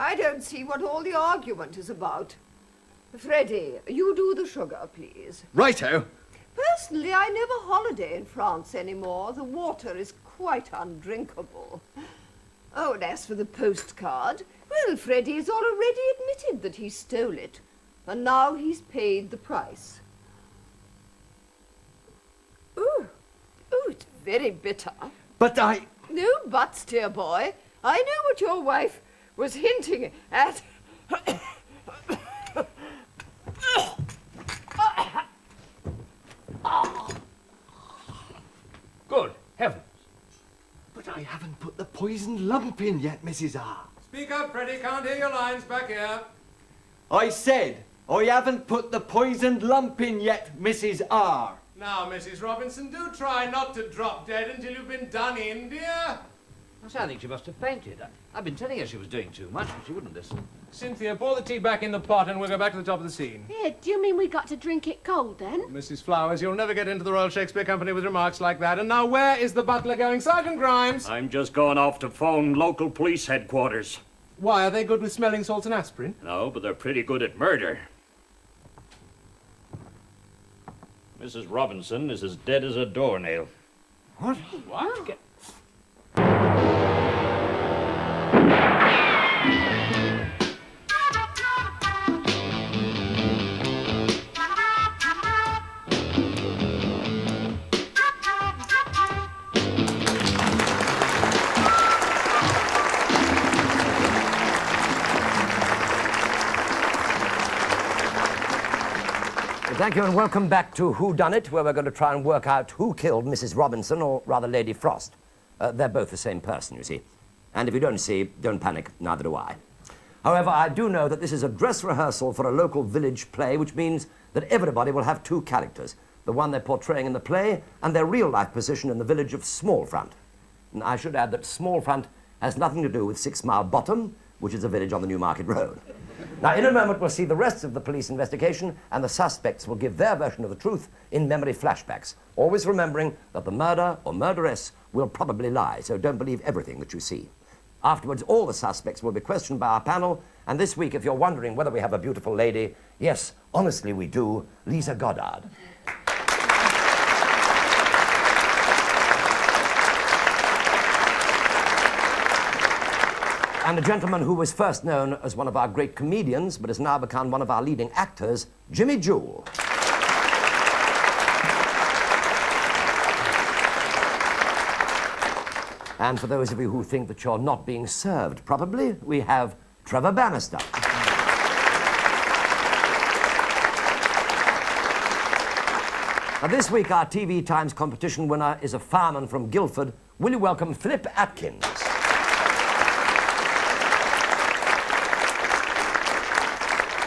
I don't see what all the argument is about. Freddie, you do the sugar, please. Righto. Personally, I never holiday in France anymore. The water is quite undrinkable. Oh, and as for the postcard, well, Freddie's already admitted that he stole it. And now he's paid the price. Ooh, it's very bitter. But I... No buts, dear boy. I know what your wife was hinting at. Good heavens. But I haven't put the poisoned lump in yet, Mrs. R. Speak up, Freddie. Can't hear your lines back here. I said I haven't put the poisoned lump in yet, Mrs. R. Now, Mrs. Robinson, do try not to drop dead until you've been done in, dear. I think she must have fainted. I've been telling her she was doing too much, but she wouldn't listen. Cynthia, pour the tea back in the pot and we'll go back to the top of the scene. Yeah, do you mean we got to drink it cold, then? Mrs. Flowers, you'll never get into the Royal Shakespeare Company with remarks like that. And now where is the butler going? Sergeant Grimes! I'm just going off to phone local police headquarters. Why, are they good with smelling salts and aspirin? No, but they're pretty good at murder. Mrs. Robinson is as dead as a doornail. What? What? Thank you and welcome back to Whodunit, where we're going to try and work out who killed Mrs. Robinson, or rather Lady Frost. They're both the same person, you see. And if you don't see, don't panic, neither do I. However, I do know that this is a dress rehearsal for a local village play, which means that everybody will have two characters, the one they're portraying in the play and their real-life position in the village of Smallfront. And I should add that Smallfront has nothing to do with 6 Mile Bottom, which is a village on the Newmarket Road. Now, in a moment, we'll see the rest of the police investigation, and the suspects will give their version of the truth in memory flashbacks, always remembering that the murder or murderess will probably lie, so don't believe everything that you see. Afterwards, all the suspects will be questioned by our panel, and this week, if you're wondering whether we have a beautiful lady, yes, honestly we do, Lisa Goddard. And a gentleman who was first known as one of our great comedians, but has now become one of our leading actors, Jimmy Jewell. And for those of you who think that you're not being served properly, we have Trevor Bannister. Now, this week, our TV Times competition winner is a fireman from Guildford. Will you welcome Philip Atkins?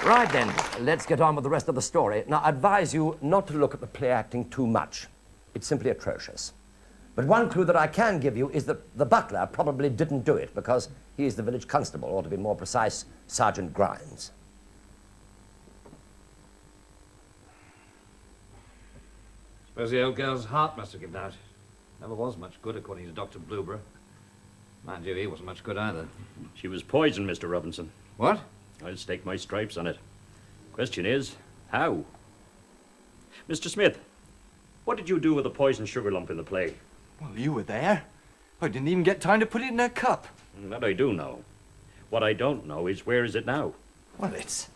Right then, let's get on with the rest of the story. Now, I advise you not to look at the play acting too much. It's simply atrocious. But one clue that I can give you is that the butler probably didn't do it because he is the village constable, or to be more precise, Sergeant Grimes. Suppose the old girl's heart must have given out. Never was much good, according to Dr. Blueborough. Mind you, he wasn't much good either. She was poisoned, Mr. Robinson. What? I'll stake my stripes on it. Question is, how? Mr. Smith, what did you do with the poisoned sugar lump in the play? Well, you were there. I didn't even get time to put it in a cup. That I do know. What I don't know is, where is it now? Well, it's...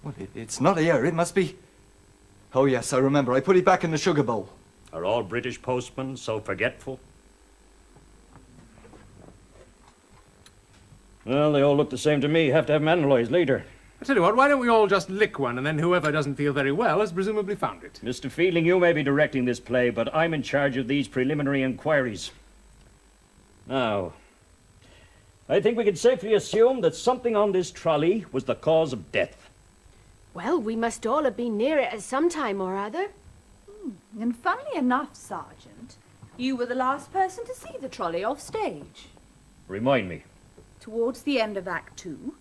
Well, it's not here. It must be... Oh, yes, I remember. I put it back in the sugar bowl. Are all British postmen so forgetful? Well, they all look the same to me. Have to have them analyzed later. I tell you what, why don't we all just lick one, and then whoever doesn't feel very well has presumably found it. Mr. Fielding, you may be directing this play, but I'm in charge of these preliminary inquiries. Now, I think we can safely assume that something on this trolley was the cause of death. Well, we must all have been near it at some time or other. And funnily enough, Sergeant, you were the last person to see the trolley off stage. Remind me. Towards the end of Act 2,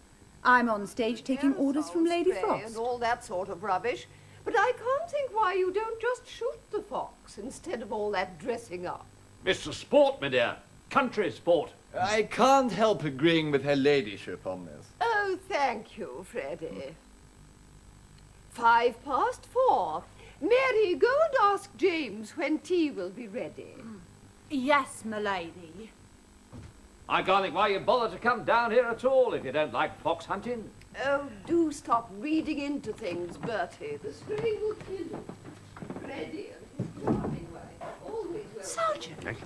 I'm on stage taking orders from Lady Frost. And all that sort of rubbish. But I can't think why you don't just shoot the fox instead of all that dressing up. Mr. Sport, my dear. Country sport. I can't help agreeing with her ladyship on this. Oh, thank you, Freddie. 4:05. Mary, go and ask James when tea will be ready. Yes, m'lady. I can't think why you bother to come down here at all if you don't like fox hunting. Oh, do stop reading into things, Bertie. The strain will kill you. Freddie and his charming wife, always welcome. Sergeant.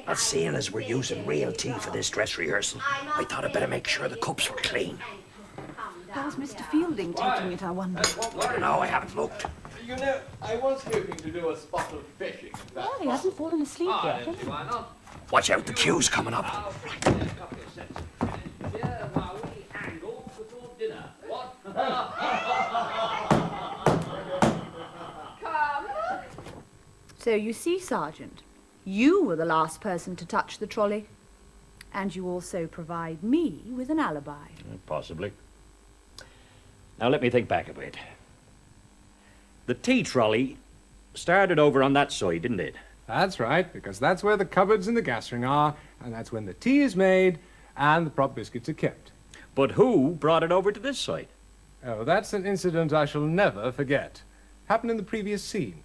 Well, seeing as we're using real tea for this dress rehearsal, I thought I'd better make sure the cups were clean. How's Mr. Fielding taking it, I wonder? No, I haven't looked. You know, I was hoping to do a spot of fishing. Well, he hasn't fallen asleep I yet. don't see why not. Watch out, the queue's coming up. Oh, right, there's a couple of sets of fish here while we angle before dinner. What? Come. So you see, Sergeant, you were the last person to touch the trolley. And you also provide me with an alibi. Possibly. Now let me think back a bit. The tea trolley started over on that side, didn't it? That's right, because that's where the cupboards and the gas ring are, and that's when the tea is made and the prop biscuits are kept. But who brought it over to this side? Oh, that's an incident I shall never forget. Happened in the previous scene,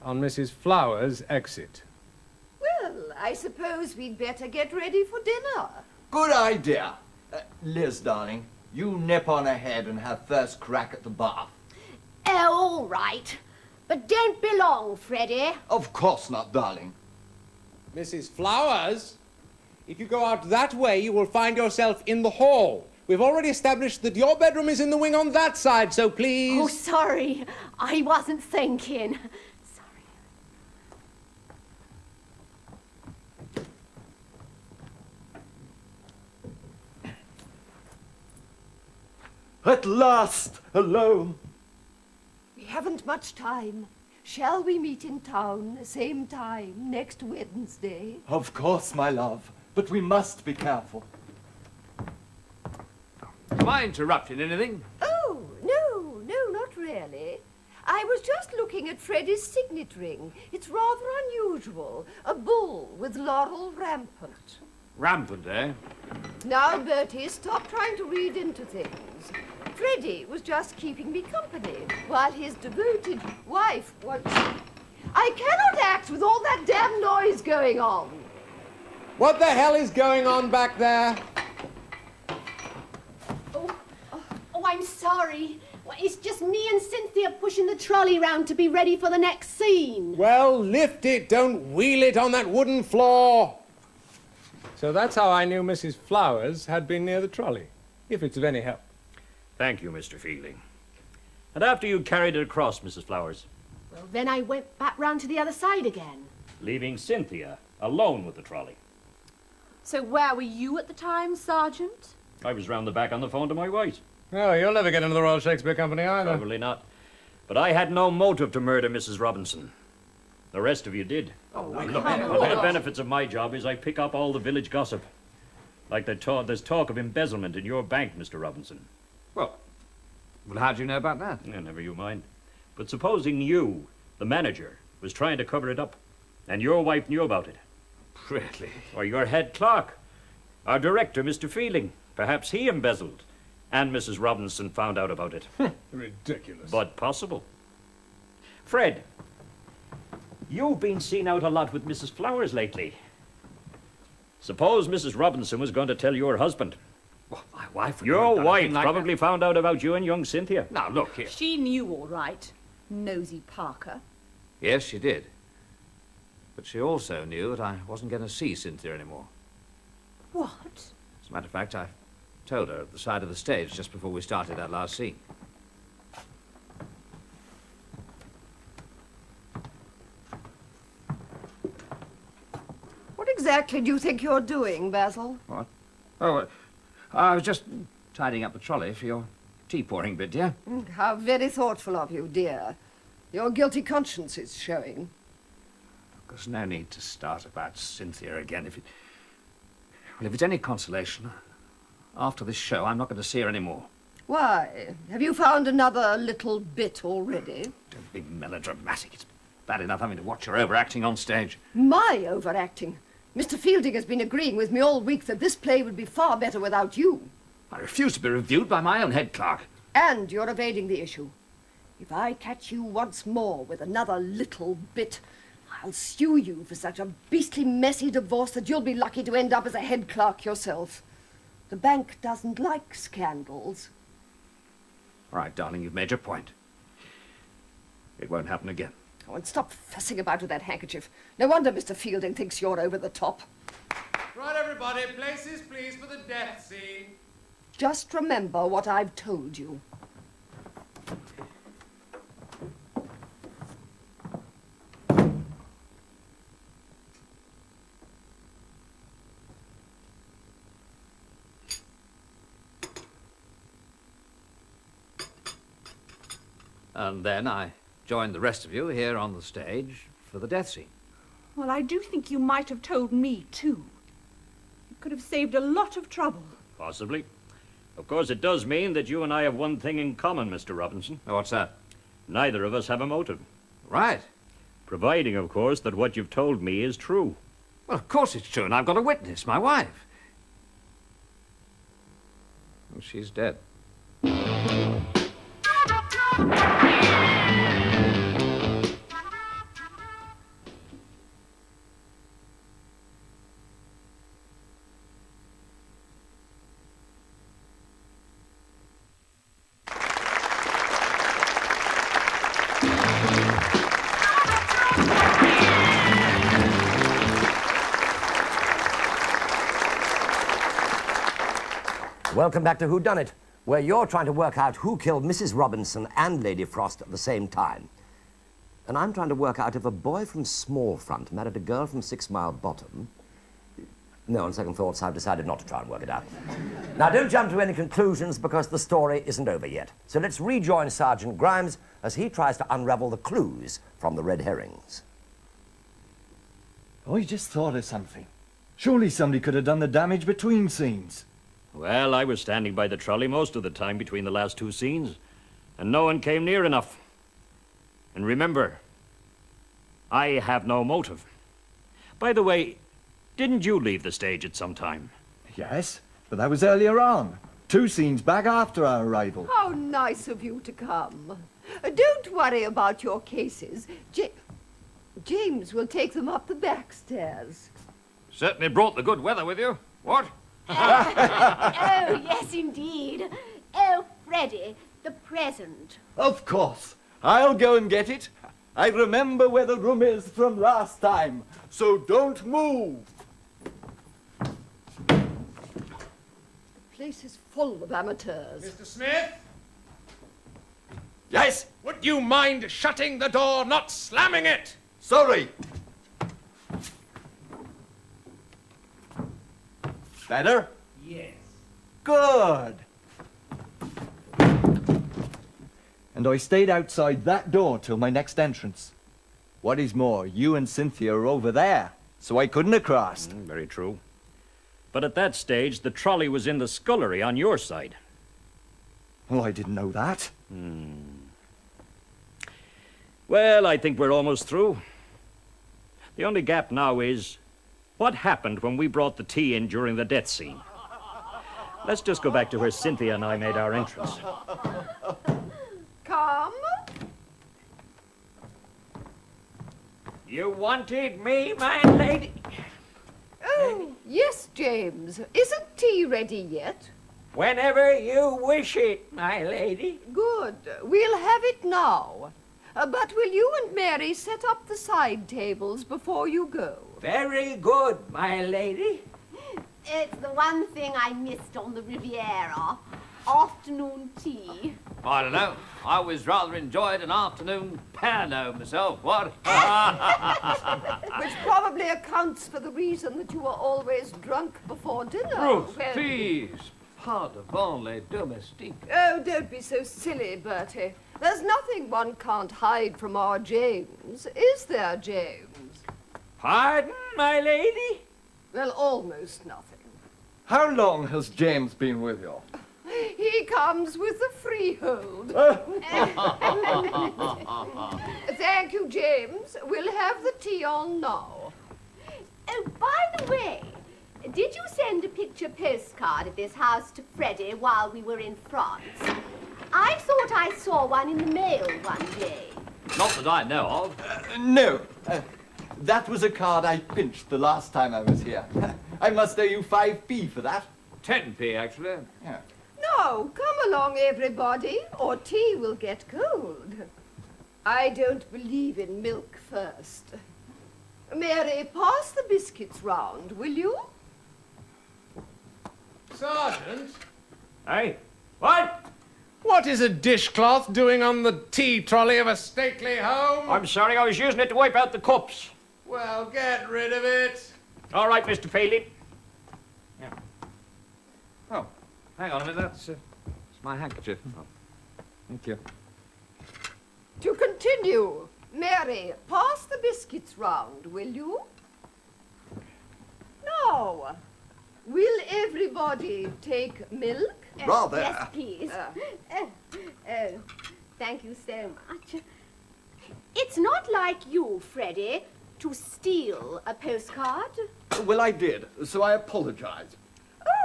on Mrs. Flower's exit. Well, I suppose we'd better get ready for dinner. Good idea. Liz, darling, you nip on ahead and have first crack at the bath. Oh, all right. But don't be long, Freddie. Of course not, darling. Mrs. Flowers, if you go out that way, you will find yourself in the hall. We've already established that your bedroom is in the wing on that side, so please... Oh, sorry. I wasn't thinking. Sorry. At last, alone. We haven't much time. Shall we meet in town, same time, next Wednesday? Of course, my love. But we must be careful. Am I interrupting anything? Oh, no, not really. I was just looking at Freddie's signet ring. It's rather unusual. A bull with laurel rampant. Rampant, eh? Now, Bertie, stop trying to read into things. Freddie was just keeping me company while his devoted wife was... I cannot act with all that damn noise going on. What the hell is going on back there? Oh, I'm sorry. Well, it's just me and Cynthia pushing the trolley round to be ready for the next scene. Well, lift it, don't wheel it on that wooden floor. So that's how I knew Mrs. Flowers had been near the trolley, if it's of any help. Thank you, Mr. Fielding. And after you carried it across, Mrs. Flowers, Well, then I went back round to the other side again. leaving Cynthia alone with the trolley. So where were you at the time, Sergeant? I was round the back on the phone to my wife. Oh, you'll never get into the Royal Shakespeare Company either. Probably not. But I had no motive to murder Mrs. Robinson. The rest of you did. One of the benefits of my job is I pick up all the village gossip. Like there's talk of embezzlement in your bank, Mr. Robinson. Well, how do you know about that? Yeah, never you mind. But supposing you, the manager, was trying to cover it up, and your wife knew about it. Really? Or your head clerk, our director, Mr. Fielding. Perhaps he embezzled, and Mrs. Robinson found out about it. Ridiculous. But possible. Fred, you've been seen out a lot with Mrs. Flowers lately. Suppose Mrs. Robinson was going to tell your husband. Well, my wife would Your have done wife anything like probably found out about you and young Cynthia. that. Now, look here. She knew all right. Nosy Parker. Yes, she did. But she also knew that I wasn't going to see Cynthia anymore. What? As a matter of fact, I told her at the side of the stage just before we started that last scene. What exactly do you think you're doing, Basil? What? Oh, I was just tidying up the trolley for your tea pouring bit, dear. How very thoughtful of you, dear. Your guilty conscience is showing. There's no need to start about Cynthia again. If it's any consolation, after this show, I'm not going to see her anymore. Why? Have you found another little bit already? Don't be melodramatic. It's bad enough having to watch her overacting on stage. My overacting? Mr. Fielding has been agreeing with me all week that this play would be far better without you. I refuse to be reviewed by my own head clerk. And you're evading the issue. If I catch you once more with another little bit, I'll sue you for such a beastly messy divorce that you'll be lucky to end up as a head clerk yourself. The bank doesn't like scandals. All right, darling, you've made your point. It won't happen again. Oh, and stop fussing about with that handkerchief. No wonder Mr. Fielding thinks you're over the top. Right, everybody, places, please, for the death scene. Just remember what I've told you. And then I joined the rest of you here on the stage for the death scene. Well, I do think you might have told me, too. It could have saved a lot of trouble. Possibly. Of course, it does mean that you and I have one thing in common, Mr. Robinson. Oh, what's that? Neither of us have a motive. Right. Providing, of course, that what you've told me is true. Well, of course it's true, and I've got a witness, my wife. Well, she's dead. Welcome back to Whodunit, where you're trying to work out who killed Mrs. Robinson and Lady Frost at the same time. And I'm trying to work out if a boy from Smallfront married a girl from 6 Mile Bottom. No, on second thoughts, I've decided not to try and work it out. Now, don't jump to any conclusions, because the story isn't over yet. So let's rejoin Sergeant Grimes as he tries to unravel the clues from the red herrings. I just thought of something. Surely somebody could have done the damage between scenes. Well, I was standing by the trolley most of the time between the last 2 scenes, and no one came near enough. And remember, I have no motive. By the way, didn't you leave the stage at some time? Yes, but that was earlier on. 2 scenes back after our arrival. How nice of you to come. Don't worry about your cases. James will take them up the back stairs. Certainly brought the good weather with you. What? Oh, yes, indeed. Oh, Freddie, the present. Of course. I'll go and get it. I remember where the room is from last time, so don't move. The place is full of amateurs. Mr. Smith, Yes, would you mind shutting the door, not slamming it? sorry. Better? Yes. Good. And I stayed outside that door till my next entrance. What is more, you and Cynthia are over there, so I couldn't have crossed. Very true. But at that stage, the trolley was in the scullery on your side. Oh, I didn't know that. Well, I think we're almost through. The only gap now is, what happened when we brought the tea in during the death scene? Let's just go back to where Cynthia and I made our entrance. Come. You wanted me, my lady? Oh, yes, James. Isn't tea ready yet? Whenever you wish it, my lady. Good. We'll have it now. But will you and Mary set up the side tables before you go? Very good, my lady. It's the one thing I missed on the Riviera. Afternoon tea. I don't know. I always rather enjoyed an afternoon piano myself, what? Which probably accounts for the reason that you were always drunk before dinner. Ruth, Well- please. Pardon les domestiques. Oh, don't be so silly, Bertie. There's nothing one can't hide from our James, is there, James? Pardon, my lady? Well, almost nothing. How long has James been with you? He comes with the freehold. Thank you, James. We'll have the tea on now. Oh, by the picture postcard of this house to Freddie while we were in France. I thought I saw one in the mail one day. Not that I know of. No. That was a card I pinched the last time I was here. I must owe you 5p for that. 10p, actually. Yeah. Now, come along, everybody, or tea will get cold. I don't believe in milk first. Mary, pass the biscuits round, will you? Sergeant? Hey, what? What is a dishcloth doing on the tea trolley of a stately home? I'm sorry, I was using it to wipe out the cups. Well, get rid of it. All right, Mr. Fielding. Yeah. Oh, hang on a minute. That's my handkerchief. Oh, thank you. To continue, Mary, pass the biscuits round, will you? Now, will everybody take milk? Rather. Yes, please. Thank you so much. It's not like you, Freddie, to steal a postcard. Well, I did, so I apologize.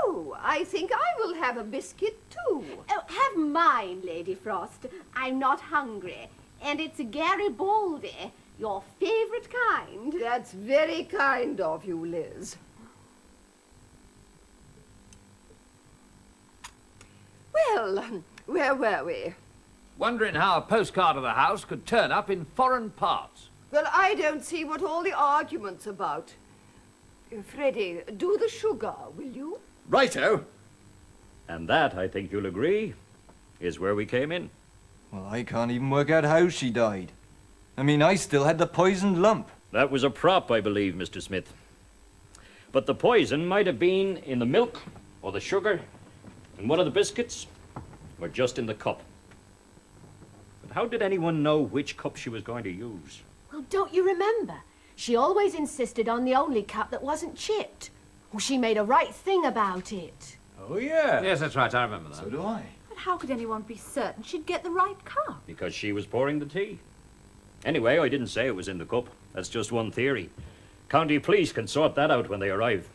Oh, I think I will have a biscuit too. Oh, have mine, Lady Frost. I'm not hungry. And it's Garibaldi, your favorite kind. That's very kind of you, Liz. Well, where were we? Wondering how a postcard of the house could turn up in foreign parts. Well, I don't see what all the argument's about. Freddie, do the sugar, will you? Righto. And that, I think you'll agree, is where we came in. Well, I can't even work out how she died. I mean, I still had the poisoned lump. That was a prop, I believe, Mr. Smith. But the poison might have been in the milk, or the sugar, in one of the biscuits, or just in the cup. But how did anyone know which cup she was going to use? Well, don't you remember? She always insisted on the only cup that wasn't chipped. Well, she made a right thing about it. Oh, yeah. Yes, that's right. I remember that. So do I. But how could anyone be certain she'd get the right cup? Because she was pouring the tea. Anyway, I didn't say it was in the cup. That's just one theory. County police can sort that out when they arrive.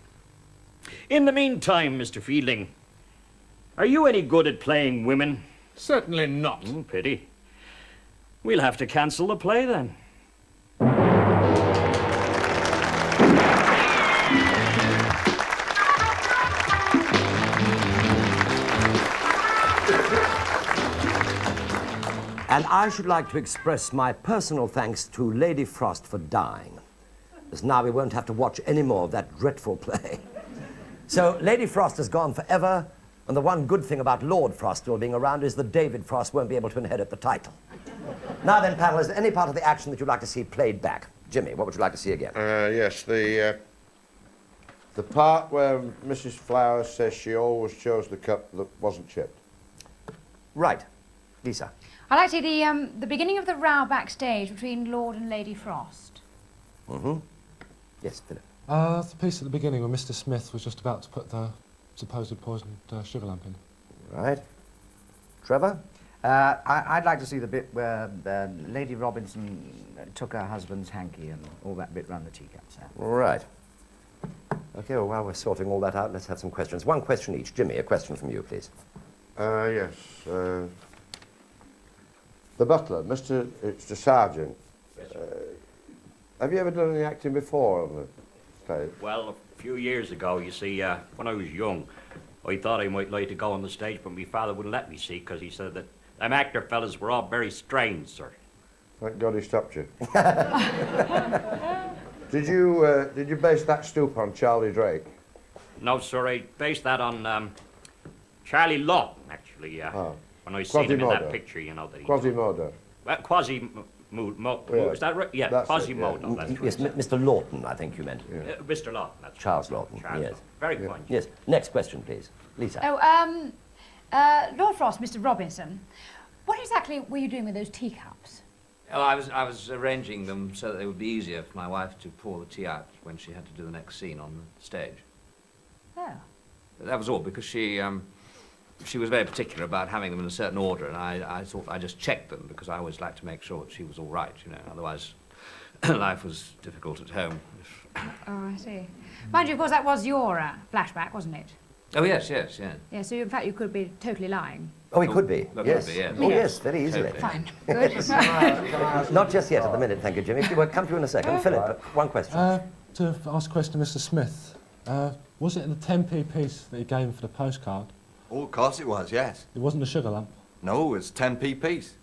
In the meantime, Mr. Fielding, are you any good at playing women? Certainly not. Pity. We'll have to cancel the play then. And I should like to express my personal thanks to Lady Frost for dying, as now we won't have to watch any more of that dreadful play. So Lady Frost has gone forever, and the one good thing about Lord Frost still being around is that David Frost won't be able to inherit the title. Now then, panel, is there any part of the action that you'd like to see played back? Jimmy, what would you like to see again? Yes, the part where Mrs. Flowers says she always chose the cup that wasn't chipped. Right. Lisa. I'd like to see the beginning of the row backstage between Lord and Lady Frost. Mm-hmm. Yes, Philip. That's the piece at the beginning where Mr. Smith was just about to put the supposed poisoned sugar lamp in. Right. Trevor? I'd like to see the bit where Lady Robinson took her husband's hanky and all that bit round the teacups. Right. Okay, well, while we're sorting all that out, let's have some questions. One question each. Jimmy, a question from you, please. Yes. The butler, it's the sergeant. Yes, Have you ever done any acting before on the play? Well, a few years ago, you see, when I was young, I thought I might like to go on the stage, but my father wouldn't let me see, because he said that them actor fellas were all very strange, sir. Thank God he stopped you. Did you base that stoop on Charlie Drake? No, sir, I based that on Charlie Lawton, actually. When I seen him in that picture, you know. That Quasimodo. Is that right? Yeah, Quasimodo, that's right. Yes, Mr. Lawton, I think you meant. Yeah. Mr. Lawton, that's Charles Lawton, Charles yes. Lawton. Very fine. Yes. Next question, please. Lisa. Oh, Lord Frost, Mr. Robinson, what exactly were you doing with those teacups? Oh, I was arranging them so that it would be easier for my wife to pour the tea out when she had to do the next scene on the stage. Oh. That was all, because she was very particular about having them in a certain order, and I thought I just checked them, because I always like to make sure that she was all right, you know, otherwise life was difficult at home. Oh, I see. Mind you, of course, that was your flashback, wasn't it? Oh, yes, yes, yes. Yeah, so in fact you could be totally lying. Oh, he could be. That Yes. could be, yes. Oh, yes, very easily. Fine. Good. Not just yet at the minute, thank you, Jimmy. We'll come to you in a second. Philip, one question. To ask a question, Mr. Smith. Was it the 10p piece that you gave him for the postcard? Oh, of course it was, yes. It wasn't a sugar lump? No, it was 10p piece.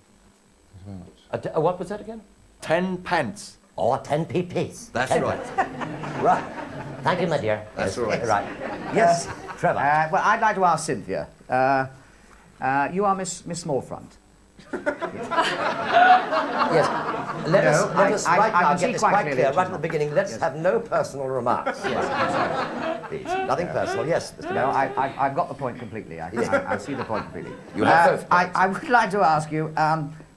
Thank you very much. What was that again? 10 pence. Oh, a 10p piece. That's 10 right. pence. Right. Thank you, my dear. That's right. Right. Yes, Trevor. Well, I'd like to ask Cynthia. You are Miss Smallfront. Yes. Let us right I now can get see this quite quite clearly clear, that right she's at the beginning. Let's have no personal remarks. Yes, I'm sorry. Please. Nothing personal. Yes, Mr. No, Banks. I've got the point completely. I see the point completely. You have both points. I would like to ask you,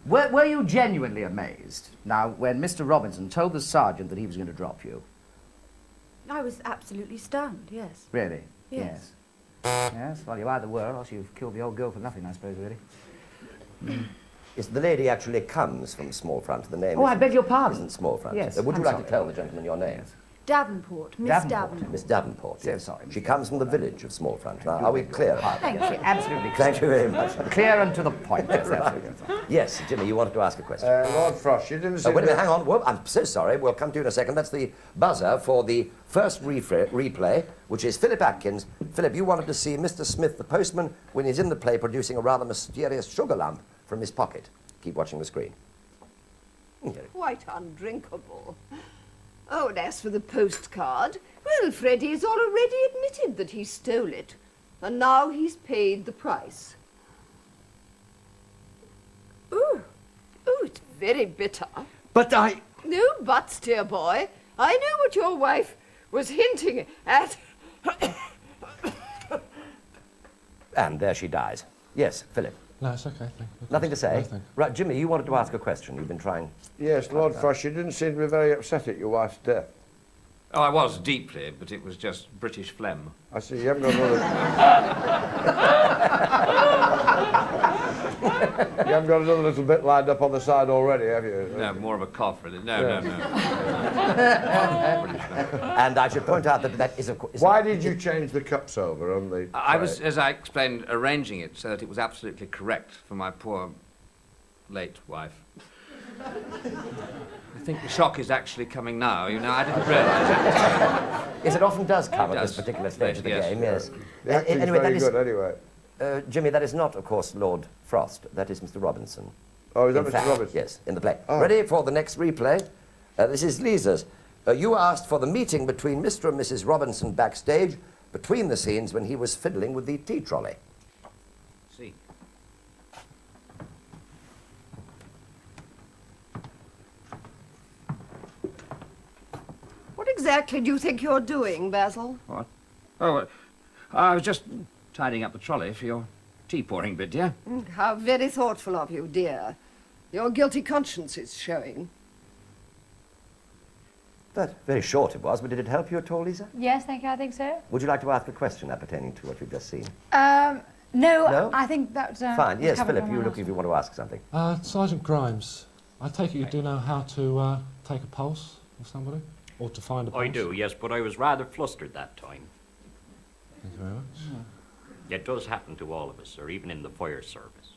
were you genuinely amazed now when Mr. Robinson told the sergeant that he was going to drop you? I was absolutely stunned, yes. Really? Yes. Yes, well, you either were, or else you've killed the old girl for nothing, I suppose, really. Yes, the lady actually comes from Smallfront. The name Oh, I beg your pardon. isn't Smallfront. Yes, Would you I'm like sorry. to tell the gentleman your name? Davenport, Miss Davenport. Miss Davenport, So yes. sorry, She Mr. comes from the village of Smallfront. Now, are we clear? Thank you. Absolutely clear. Thank you very much. Clear and to the point. Yes, absolutely. Yes, Jimmy, you wanted to ask a question. Lord Frost, you didn't say... Wait a minute, hang on. Whoop, I'm so sorry. We'll come to you in a second. That's the buzzer for the first replay, which is Philip Atkins. Philip, you wanted to see Mr. Smith, the postman, when he's in the play producing a rather mysterious sugar lump from his pocket. Keep watching the screen. Quite undrinkable. Oh, and as for the postcard, well, Freddie has already admitted that he stole it, and now he's paid the price. Ooh, it's very bitter. But I... No buts, dear boy. I know what your wife was hinting at. And there she dies. Yes, Philip. No, it's okay, thank you. Nothing to say? No, thank you. Right, Jimmy, you wanted to ask a question. You've been trying... Yes, Lord Frost, you didn't seem to be very upset at your wife's death. Oh, I was deeply, but it was just British phlegm. I see, you haven't got another... You haven't got another little bit lined up on the side already, have you? No, more of a cough, really. No. And I should point out that that is, of course... Why did you change the cups over on the... I was, as I explained, arranging it so that it was absolutely correct for my poor late wife. I think the shock is actually coming now. You know, I didn't realise it. Yes, it often does come It at does. this particular stage of the Yes. game, yes. The acting's Anyway, very that is... good, anyway. Jimmy, that is not, of course, Lord Frost. That is Mr. Robinson. Oh, is that In Mr. fact, Robinson? Yes, in the play. Oh. Ready for the next replay? This is Lisa's. You asked for the meeting between Mr. and Mrs. Robinson backstage between the scenes when he was fiddling with the tea trolley. See. What exactly do you think you're doing, Basil? What? Oh, I was just tidying up the trolley for your tea pouring bit, dear. How very thoughtful of you, dear. Your guilty conscience is showing. That very short it was, but did it help you at all, Lisa? Yes, thank you, I think so. Would you like to ask a question appertaining to what you've just seen? No, No? I think that... Fine. was Yes, covered Philip, by you were my looking if you want to ask something. Sergeant Grimes, I take it you do know how to take a pulse of somebody? Or to find a pulse? I do, yes, but I was rather flustered that time. Thank you very much. It does happen to all of us, or even in the fire service.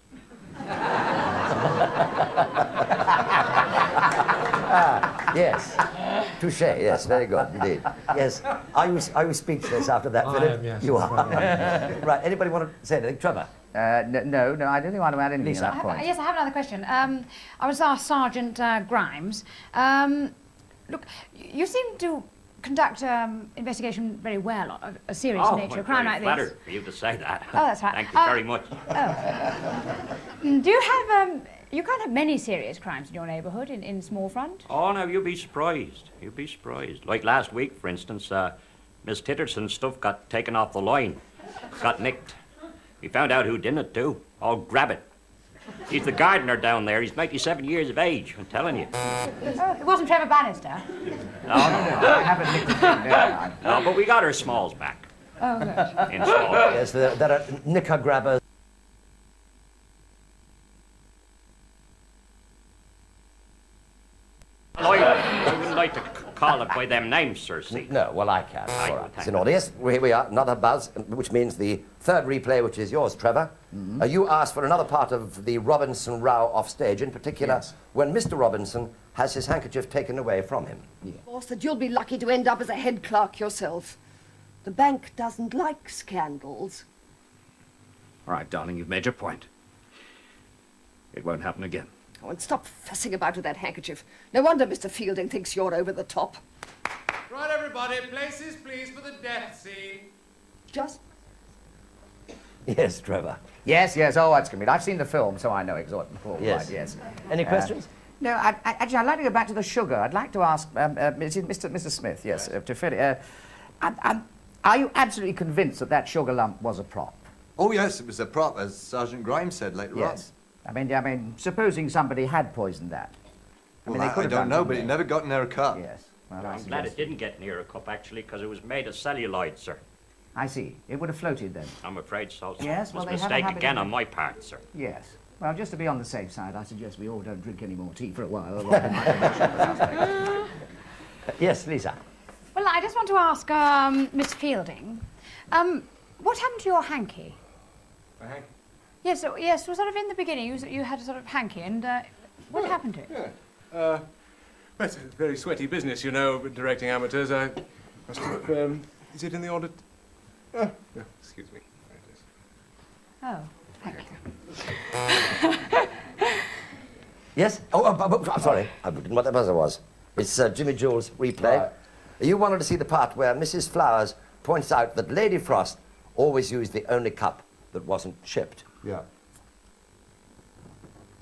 Yes. Touche, yes, very good indeed. Yes. Are you speechless after that, I Philip? am, yes. You are. Right, anybody want to say anything? Trevor? No, I don't think I want to add anything Lisa. at that point. Yes, I have another question. I was asked Sergeant Grimes. Look, you seem to conduct investigation very well, a serious nature, a crime like this. flattered for you to say that. Oh, that's right. Thank you very much. Do you have... you can't have many serious crimes in your neighbourhood, in Smallfront? Oh, no, you'll be surprised. You'll be surprised. Like last week, for instance, Miss Titterson's stuff got taken off the line. Got nicked. We found out who did it, too. Oh, grab it. He's the gardener down there. He's 97 years of age, I'm telling you. Oh, it wasn't Trevor Bannister? No, I haven't nicked the thing there. no, but we got our smalls back. Oh, good. In small. Yes, there are knicker grabbers. I wouldn't like to call it by them names, sir, see? No, well, I can. Aye, All right. thank In order. Yes, here we are, another buzz, which means the third replay, which is yours, Trevor. You asked for another part of the Robinson row off stage, in particular, when Mr. Robinson has his handkerchief taken away from him. Boss, that you'll be lucky to end up as a head clerk yourself. The bank doesn't like scandals. All right, darling, you've made your point. It won't happen again. Oh, and stop fussing about with that handkerchief. No wonder Mr. Fielding thinks you're over the top. Right, everybody, places, please, for the death scene. Just... Yes, Trevor. Yes, yes, oh, that's convenient. I've seen the film, so I know exactly. Yes. Right, yes. Any questions? No, actually, I'd like to go back to the sugar. I'd like to ask Mr. Smith, yes, to Freddie. Are you absolutely convinced that that sugar lump was a prop? Oh, yes, it was a prop, as Sergeant Grimes said later Yes. I mean, supposing somebody had poisoned that. on. I Well, mean, I don't know, but it never got near a cup. Yes. Well, I'm glad it didn't get near a cup, actually, because it was made of celluloid, sir. I see. It would have floated then. I'm afraid so, sir. Yes, It well, was they a have a mistake habit again of- on my part, sir. Yes. Well, just to be on the safe side, I suggest we all don't drink any more tea for a while. Otherwise we might have a sugar suspect. Yes, Lisa. Well, I just want to ask Miss Fielding, what happened to your hanky? My hanky? Yes, yes, well, sort of in the beginning, you had a sort of hanky, and what happened to it? Yeah. Well, it's a very sweaty business, you know, directing amateurs. I must have, is it in the order? Oh, no, excuse me. There it is. Oh, thank you. Yes? Oh, I'm sorry. I didn't know what that buzzer was. It's Jimmy Jules' replay. Right. You wanted to see the part where Mrs. Flowers points out that Lady Frost always used the only cup that wasn't chipped. Yeah.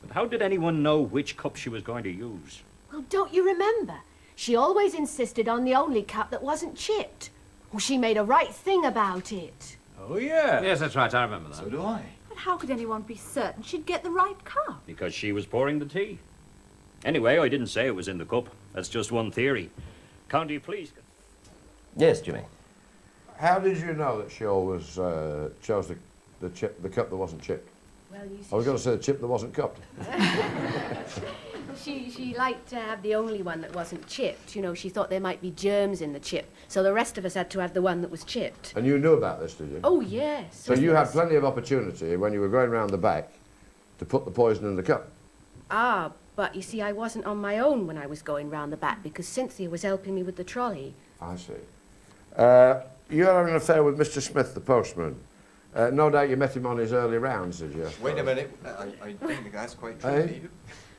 But how did anyone know which cup she was going to use? Well, don't you remember? She always insisted on the only cup that wasn't chipped. Well, she made a right thing about it. Oh, yeah. Yes, that's right, I remember that. So do I. But how could anyone be certain she'd get the right cup? Because she was pouring the tea. Anyway, I didn't say it was in the cup. That's just one theory. County Police... Yes, Jimmy. How did you know that she always chose the cup that wasn't chipped? Well, you see, I was going to say the chip that wasn't cupped. she liked to have the only one that wasn't chipped. You know, she thought there might be germs in the chip, so the rest of us had to have the one that was chipped. And you knew about this, did you? Oh, yes. So you had plenty of opportunity when you were going round the back to put the poison in the cup. Ah, but you see, I wasn't on my own when I was going round the back because Cynthia was helping me with the trolley. I see. You had an affair with Mr. Smith, the postman. No doubt you met him on his early rounds, did you? Wait a minute. I think that's quite true. Hey?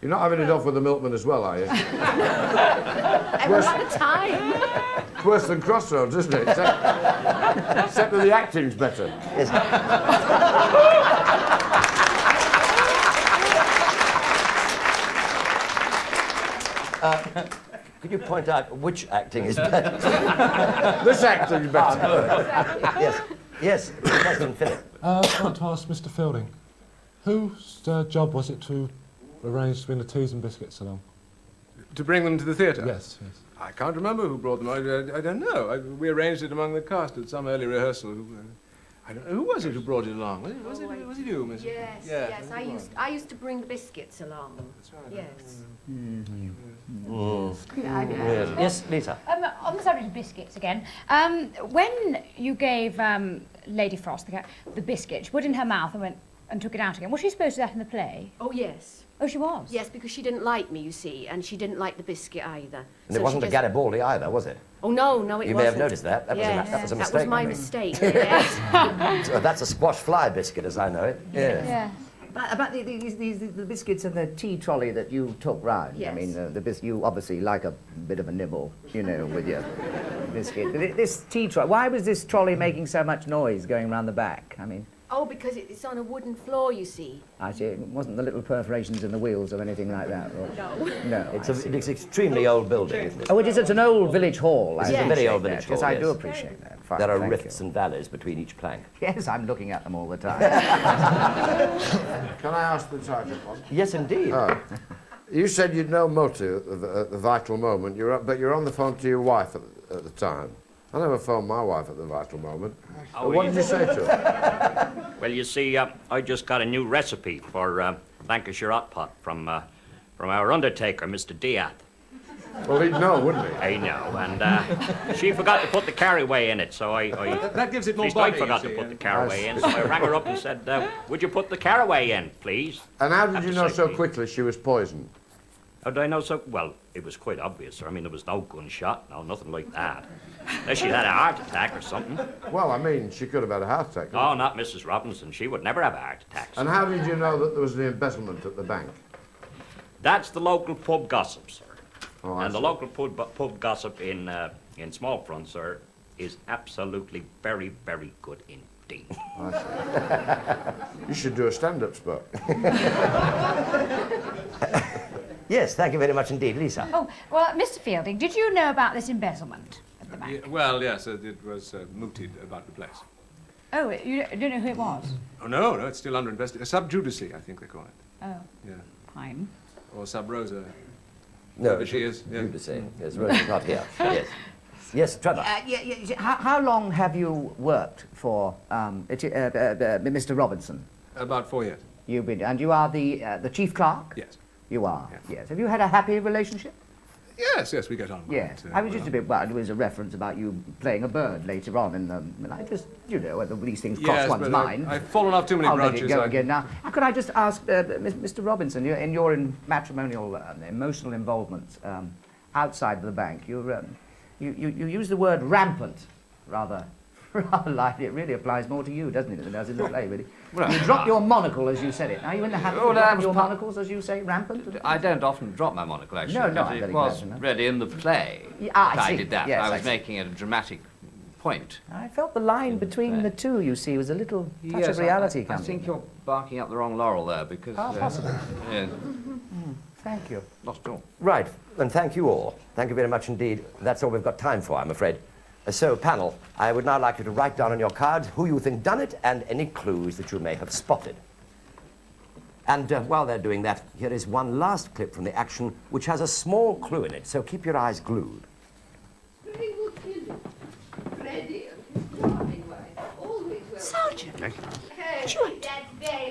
You're not having it off with the milkman as well, are you? Every lot of time. It's worse than Crossroads, isn't it? Except that the acting's better. Yes. Could you point out which acting is better? This acting's better. Yes. Yes, President Philip. I want to ask Mr. Fielding, whose job was it to arrange to bring the teas and biscuits along? To bring them to the theatre? Yes, yes. I can't remember who brought them. I don't know. We arranged it among the cast at some early rehearsal. I don't know. Who was it who brought it along? Was it you, Miss? Yes, Yeah. yes. I used to bring the biscuits along. That's right. Yes. Yes, Lisa. On the subject of biscuits again, when you gave Lady Frost the biscuit, she put it in her mouth and took it out again. Was she supposed to do that in the play? Oh, yes. Oh, she was? Yes, because she didn't like me, you see, and she didn't like the biscuit either. And it wasn't a Garibaldi either, was it? Oh, no, it wasn't. You may have noticed that. That was a mistake. That was my mistake, yes. So that's a squash fly biscuit, as I know it. Yes. Yeah. About the biscuits and the tea trolley that you took round. Yes. I mean, you obviously like a bit of a nibble, you know, with your biscuit. This tea trolley, why was this trolley making so much noise going round the back? I mean... Oh, because it's on a wooden floor, you see. I see. It wasn't the little perforations in the wheels or anything like that? Or... No. No. It's an extremely old building, isn't it? Oh, it's an old village hall. It's a very old village hall, Yes, I do yes. appreciate that. Fine, There are thank rifts you. and valleys between each plank. Yes, I'm looking at them all the time. Can I ask the sergeant one? Yes, indeed. Oh. You said you'd no motive at the vital moment, but you're on the phone to your wife at the time. I never phoned my wife at the vital moment. Oh, What did you say to her? Well, you see, I just got a new recipe for Lancashire hot pot from our undertaker, Mr. Diath. Well, he'd know, wouldn't he? I know, and she forgot to put the carriageway in it, so I That gives it more at least body, I forgot you to see, put the carriageway in, so I rang her up and said, would you put the carriageway in, please? And how did Have you to know say so please. quickly she was poisoned? How did I know so? Well, it was quite obvious, sir. I mean, there was no gunshot, no, nothing like that. Unless she'd had a heart attack or something. Well, I mean, she could have had a heart attack. Oh, not Mrs. Robinson. She would never have a heart attack. And how did you know that there was the embezzlement at the bank? That's the local pub gossip, sir. Oh, I And the see. local pub gossip in Small Front, sir, is absolutely very, very good indeed. I see. You should do a stand-up spot. Yes, thank you very much indeed, Lisa. Oh, well, Mr. Fielding, did you know about this embezzlement at the bank? Yeah, well, yes, it was mooted about the place. Oh, you don't know who it was? Oh, no, it's still under investigation. Sub judice, I think they call it. Oh, Yeah. fine. Or sub rosa. No, But she is. you to say. Yes, Rosa's not here. Yes. Yes, Trevor. How long have you worked for Mr. Robinson? About 4 years. You've been, and you are the chief clerk? Yes. You are, Yes. yes. Have you had a happy relationship? Yes, we get on well. Yes. I was just a bit, well, there was a reference about you playing a bird later on, and I just, you know, whether these things cross Yes, one's but mind. I've fallen off too many I'll branches. let it go again now. Could I just ask, Mr. Robinson, in your matrimonial emotional involvement outside of the bank, you use the word rampant rather lightly. It really applies more to you, doesn't it, than it does in the play, really. Well, you dropped your monocle as you said it. Are you in the habit of dropping your monocles as you say, rampant? I don't often drop my monocle, actually. No, because I'm it very was glad to know. really in the play I that I see. did that. Yes, I I was see. making a dramatic point. I felt the line between the two, you see, was a little touch of reality I coming. think you're barking up the wrong laurel there, because... possibly. Yeah, Thank you. not at all. Right, and thank you all. Thank you very much indeed. That's all we've got time for, I'm afraid. So, panel, I would now like you to write down on your cards who you think done it and any clues that you may have spotted. And while they're doing that, here is one last clip from the action which has a small clue in it, so keep your eyes glued. Very good killing. Freddie and his darling wife. Always well. Sergeant! Well,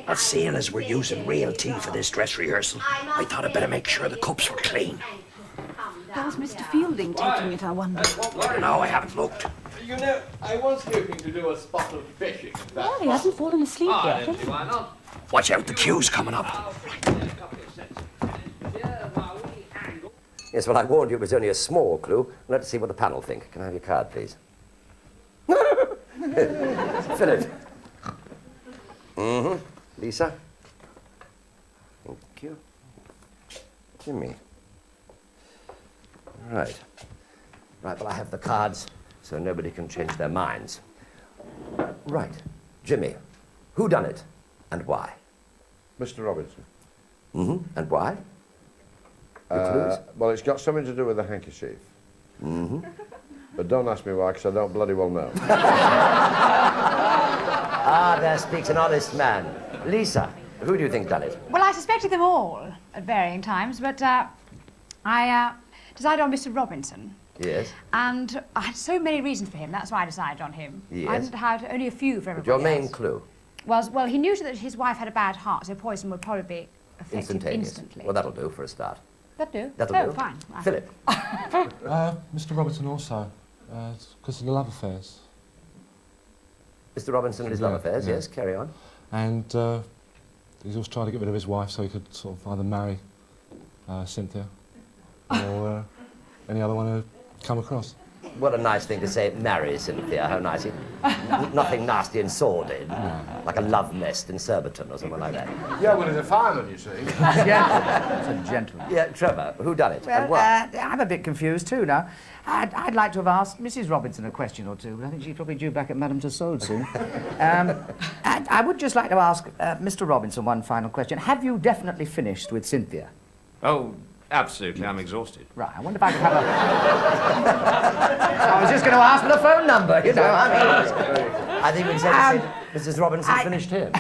Well, seeing as we're using real tea for this dress rehearsal, I thought I'd better make sure the cups were clean. How's Mr. Fielding taking it, I wonder? No, I haven't looked. You know, I was hoping to do a spot of fishing. Well, he hasn't fallen asleep yet. Why not? Watch out, the queue's coming up. Yes, well, I warned you it was only a small clue. Let's see what the panel think. Can I have your card, please? Philip. Mm-hmm. Lisa. Thank you. Jimmy. Right. Right, well, I have the cards, so nobody can change their minds. Right. Jimmy, who done it and why? Mr. Robinson. Mm-hmm. And why? Your clues? Well, it's got something to do with the handkerchief. Mm-hmm. But don't ask me why, because I don't bloody well know. Ah, there speaks an honest man. Lisa, who do you think done it? Well, I suspected them all at varying times, but I decided on Mr. Robinson. Yes. And I had so many reasons for him, that's why I decided on him. Yes. I didn't have only a few for But everybody your main else. clue? Well, he knew that his wife had a bad heart, so poison would probably be effective Instantaneous. instantly. Well, that'll do for a start. That'll do. That'll do. Fine. Philip. Mr. Robinson also, because of the love affairs. Mr. Robinson and his love affairs, yeah. yes, carry on. And he's always trying to get rid of his wife so he could sort of either marry Cynthia or any other one who come across. What a nice thing to say, marry Cynthia, how nice. Nothing nasty and sordid, like a love nest in Surbiton or something like that. Yeah, well, he's a fireman, you see. It's a gentleman. Yeah, Trevor, who done it and Well, why? I'm a bit confused too now. I'd like to have asked Mrs. Robinson a question or two, but I think she's probably due back at Madame Tussauds soon. I would just like to ask Mr. Robinson one final question. Have you definitely finished with Cynthia? Oh, absolutely. I'm exhausted. Right, I wonder if I could have a... I was just going to ask for the phone number, you know. I think we said Mrs. Robinson finished him.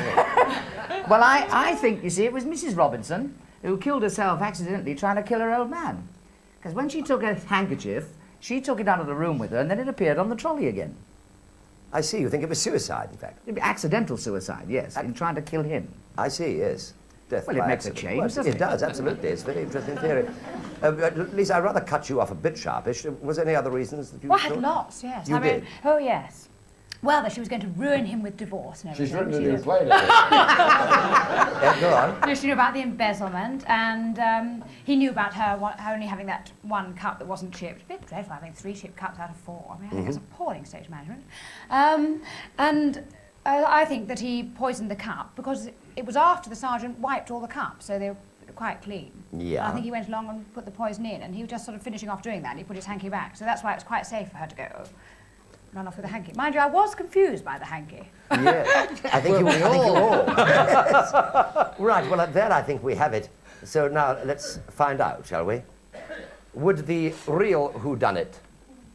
Well, I think, you see, it was Mrs. Robinson who killed herself accidentally trying to kill her old man. Because when she took her handkerchief, she took it out of the room with her, and then it appeared on the trolley again. I see, you think it was suicide, in fact? Accidental suicide, yes, in trying to kill him. I see, yes. death Well, by it makes a accident. change, doesn't It does, absolutely. It's a very interesting theory. Lisa, I'd rather cut you off a bit sharpish. Was there any other reasons that you Well, I had thought? lots, yes. You did? Oh, yes. Well, that she was going to ruin him with divorce and everything. She's written a She new knew- play now. Yeah, go on. No, she knew about the embezzlement, and he knew about her only having that one cup that wasn't chipped. A bit dreadful having 3 chipped cups out of 4. I mean, I think it's appalling stage management. I think that he poisoned the cup because it was after the sergeant wiped all the cups, so they were quite clean. Yeah. And I think he went along and put the poison in, and he was just sort of finishing off doing that, and he put his hanky back. So that's why it was quite safe for her to go run off with the hanky. Mind you, I was confused by the hanky. Yeah, I think you all. Yes. Right, well, there I think we have it. So now let's find out, shall we? Would the real whodunit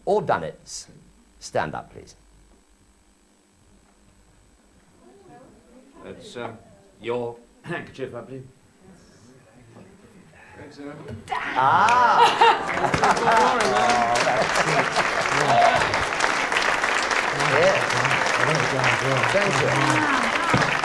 or dunnits stand up, please? That's your handkerchief, I believe. Thanks, Thank you.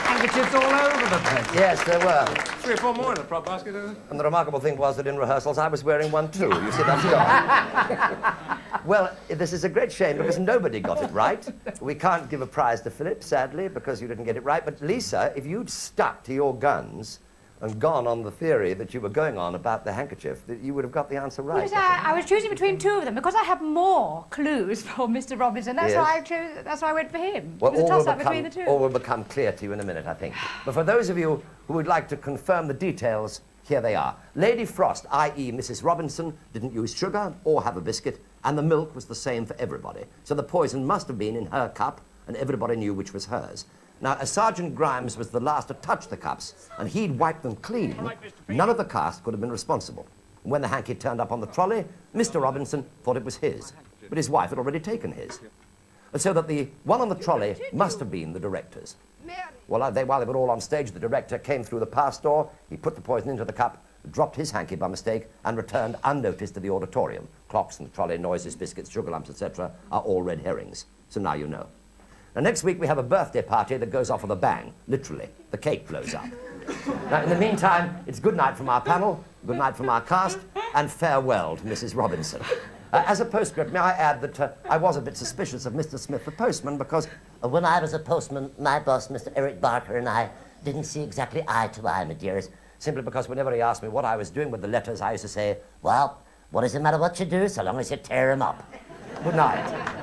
Handkerchiefs all over the place. Yes, there were. 3 or 4 more in the prop basket, isn't there? And the remarkable thing was that in rehearsals I was wearing one too. You see, that's gone. Well, this is a great shame because nobody got it right. We can't give a prize to Philip, sadly, because you didn't get it right. But Lisa, if you'd stuck to your guns and gone on the theory that you were going on about the handkerchief, that you would have got the answer right. Because I was choosing between 2 of them because I had more clues for Mr. Robinson. That's Yes. why I chose. That's why I went for him. Well, it was a toss-up between the 2. all will become clear to you in a minute, I think. But for those of you who would like to confirm the details, here they are. Lady Frost, i.e. Mrs. Robinson, didn't use sugar or have a biscuit, and the milk was the same for everybody. So the poison must have been in her cup, and everybody knew which was hers. Now, as Sergeant Grimes was the last to touch the cups, and he'd wiped them clean, none of the cast could have been responsible. When the hanky turned up on the trolley, Mr. Robinson thought it was his, but his wife had already taken his. And so that the one on the trolley must have been the director's. Well, while they were all on stage, the director came through the pass door, he put the poison into the cup, dropped his hanky by mistake, and returned unnoticed to the auditorium. Clocks and the trolley, noises, biscuits, sugar lumps, etc. are all red herrings. So now you know. Now, next week we have a birthday party that goes off with a bang, literally. The cake blows up. Now, in the meantime, it's good night from our panel, good night from our cast, and farewell to Mrs. Robinson. As a postscript, may I add that I was a bit suspicious of Mr. Smith, the postman, because when I was a postman, my boss, Mr. Eric Barker, and I didn't see exactly eye to eye, my dearest. Simply because whenever he asked me what I was doing with the letters, I used to say, well, what does it matter what you do, so long as you tear them up? Good night.